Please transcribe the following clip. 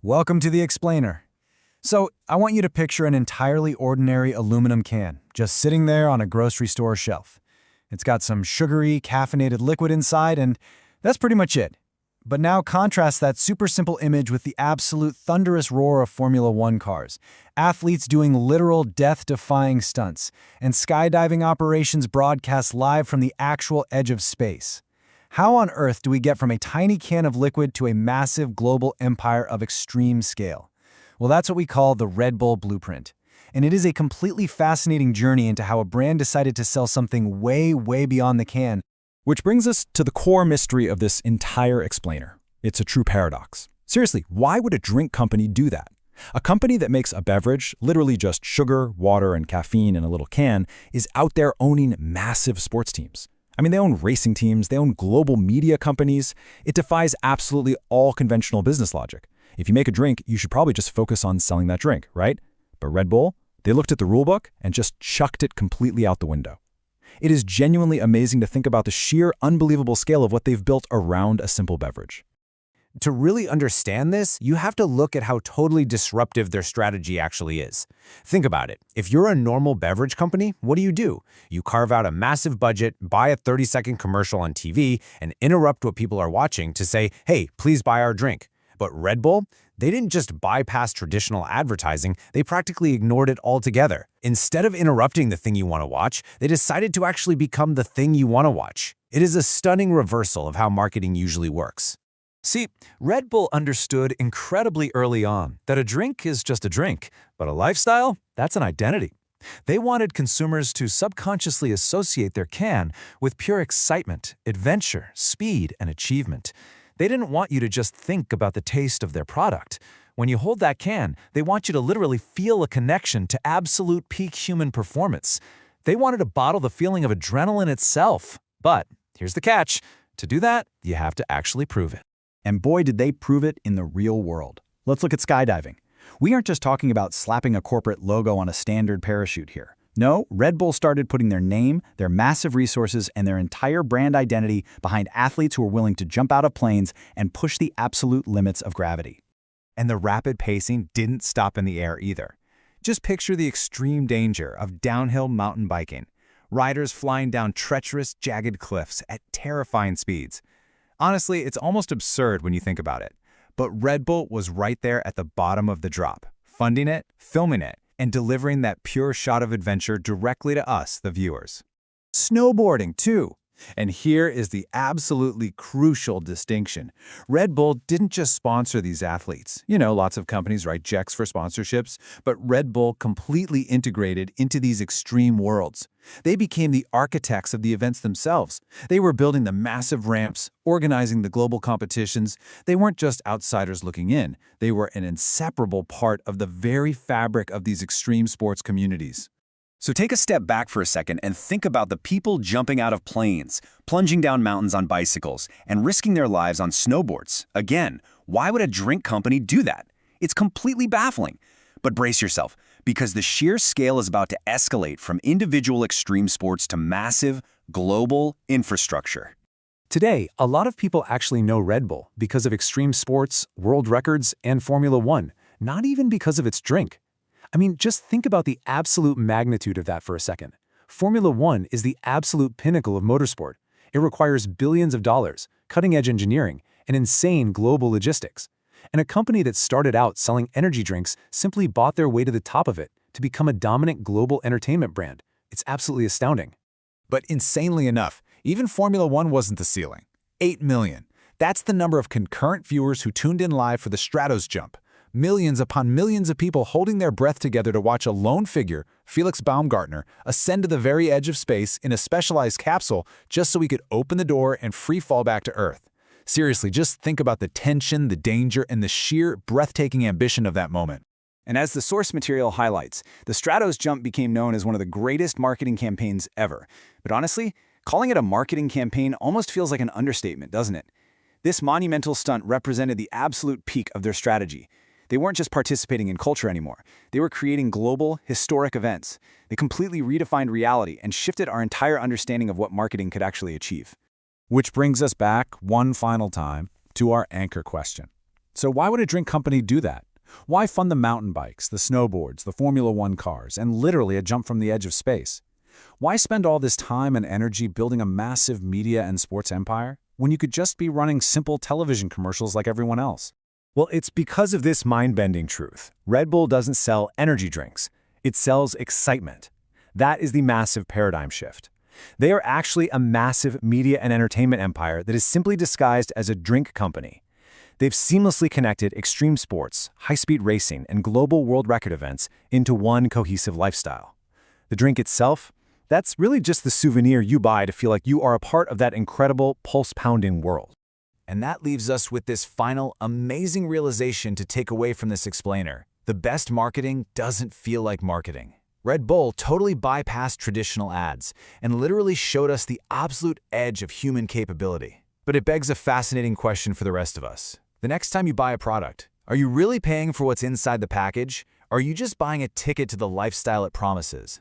Welcome to the explainer. So, I want you to picture an entirely ordinary aluminum can, just sitting there on a grocery store shelf. It's got some sugary, caffeinated liquid inside, and that's pretty much it. But now contrast that super simple image with the absolute thunderous roar of Formula One cars, athletes doing literal death-defying stunts, and skydiving operations broadcast live from the actual edge of space. How on earth do we get from a tiny can of liquid to a massive global empire of extreme scale? Well, that's what we call the Red Bull blueprint. And it is a completely fascinating journey into how a brand decided to sell something way, way beyond the can. Which brings us to the core mystery of this entire explainer. It's a true paradox. Seriously, why would a drink company do that? A company that makes a beverage, literally just sugar, water, and caffeine in a little can, is out there owning massive sports teams. I mean, they own racing teams, they own global media companies. It defies absolutely all conventional business logic. If you make a drink, you should probably just focus on selling that drink, right? But Red Bull, they looked at the rulebook and just chucked it completely out the window. It is genuinely amazing to think about the sheer unbelievable scale of what they've built around a simple beverage. To really understand this, you have to look at how totally disruptive their strategy actually is. Think about it. If you're a normal beverage company, what do? You carve out a massive budget, buy a 30-second commercial on TV, and interrupt what people are watching to say, hey, please buy our drink. But Red Bull, they didn't just bypass traditional advertising, they practically ignored it altogether. Instead of interrupting the thing you want to watch, they decided to actually become the thing you want to watch. It is a stunning reversal of how marketing usually works. See, Red Bull understood incredibly early on that a drink is just a drink, but a lifestyle, that's an identity. They wanted consumers to subconsciously associate their can with pure excitement, adventure, speed, and achievement. They didn't want you to just think about the taste of their product. When you hold that can, they want you to literally feel a connection to absolute peak human performance. They wanted to bottle the feeling of adrenaline itself. But here's the catch. To do that, you have to actually prove it. And boy, did they prove it in the real world. Let's look at skydiving. We aren't just talking about slapping a corporate logo on a standard parachute here. No, Red Bull started putting their name, their massive resources, and their entire brand identity behind athletes who are willing to jump out of planes and push the absolute limits of gravity. And the rapid pacing didn't stop in the air either. Just picture the extreme danger of downhill mountain biking. Riders flying down treacherous, jagged cliffs at terrifying speeds. Honestly, it's almost absurd when you think about it. But Red Bull was right there at the bottom of the drop, funding it, filming it, and delivering that pure shot of adventure directly to us, the viewers. Snowboarding, too. And here is the absolutely crucial distinction. Red Bull didn't just sponsor these athletes. You know, lots of companies write checks for sponsorships, but Red Bull completely integrated into these extreme worlds. They became the architects of the events themselves. They were building the massive ramps, organizing the global competitions. They weren't just outsiders looking in. They were an inseparable part of the very fabric of these extreme sports communities. So take a step back for a second and think about the people jumping out of planes, plunging down mountains on bicycles, and risking their lives on snowboards. Again, why would a drink company do that? It's completely baffling. But brace yourself, because the sheer scale is about to escalate from individual extreme sports to massive, global infrastructure. Today, a lot of people actually know Red Bull because of extreme sports, world records, and Formula One, not even because of its drink. I mean, just think about the absolute magnitude of that for a second. Formula One is the absolute pinnacle of motorsport. It requires billions of dollars, cutting-edge engineering, and insane global logistics. And a company that started out selling energy drinks simply bought their way to the top of it to become a dominant global entertainment brand. It's absolutely astounding. But insanely enough, even Formula One wasn't the ceiling. 8 million. That's the number of concurrent viewers who tuned in live for the Stratos jump. Millions upon millions of people holding their breath together to watch a lone figure, Felix Baumgartner, ascend to the very edge of space in a specialized capsule just so he could open the door and free fall back to Earth. Seriously, just think about the tension, the danger, and the sheer, breathtaking ambition of that moment. And as the source material highlights, the Stratos jump became known as one of the greatest marketing campaigns ever. But honestly, calling it a marketing campaign almost feels like an understatement, doesn't it? This monumental stunt represented the absolute peak of their strategy. They weren't just participating in culture anymore. They were creating global, historic events. They completely redefined reality and shifted our entire understanding of what marketing could actually achieve. Which brings us back one final time to our anchor question. So why would a drink company do that? Why fund the mountain bikes, the snowboards, the Formula One cars, and literally a jump from the edge of space? Why spend all this time and energy building a massive media and sports empire when you could just be running simple television commercials like everyone else? Well, it's because of this mind-bending truth. Red Bull doesn't sell energy drinks. It sells excitement. That is the massive paradigm shift. They are actually a massive media and entertainment empire that is simply disguised as a drink company. They've seamlessly connected extreme sports, high-speed racing, and global world record events into one cohesive lifestyle. The drink itself, that's really just the souvenir you buy to feel like you are a part of that incredible, pulse-pounding world. And that leaves us with this final, amazing realization to take away from this explainer. The best marketing doesn't feel like marketing. Red Bull totally bypassed traditional ads and literally showed us the absolute edge of human capability. But it begs a fascinating question for the rest of us. The next time you buy a product, are you really paying for what's inside the package, or are you just buying a ticket to the lifestyle it promises?